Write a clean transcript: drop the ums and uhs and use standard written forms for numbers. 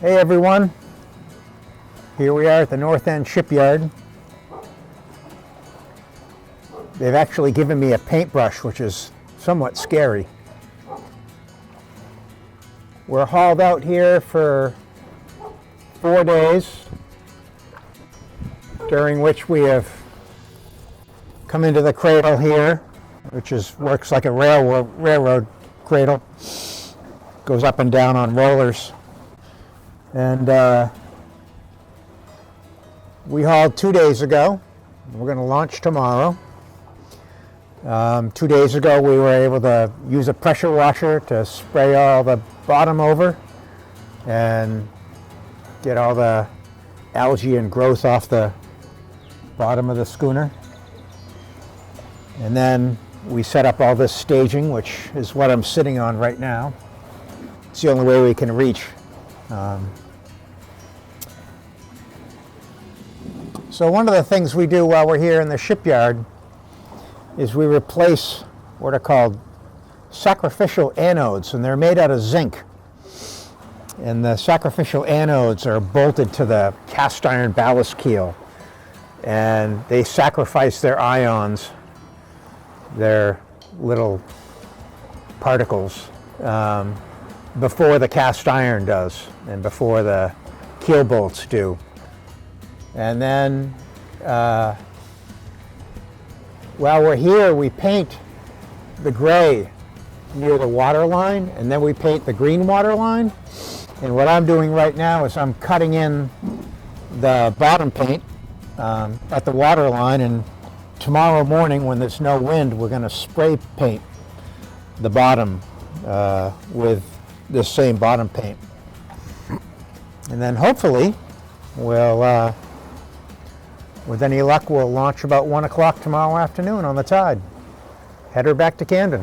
Hey everyone, here we are at the North End Shipyard. They've actually given me a paintbrush, which is somewhat scary. We're hauled out here for 4 days, during which we have come into the cradle here, which works like a railroad cradle. Goes up and down on rollers. And we hauled 2 days ago. We're going to launch tomorrow. 2 days ago we were able to use a pressure washer to spray all the bottom over and get all the algae and growth off the bottom of the schooner. And then we set up all this staging, which is what I'm sitting on right now. It's the only way we can reach. So one of the things we do while we're here in the shipyard is we replace what are called sacrificial anodes, and they're made out of zinc. And the sacrificial anodes are bolted to the cast iron ballast keel, and they sacrifice their ions, their little particles, before the cast iron does and before the keel bolts do. And then while we're here, we paint the gray near the water line, and then we paint the green water line. And what I'm doing right now is I'm cutting in the bottom paint at the water line, and tomorrow morning when there's no wind, we're going to spray paint the bottom with this same bottom paint. And then hopefully we'll with any luck, we'll launch about 1 o'clock tomorrow afternoon on the tide. Head her back to Camden.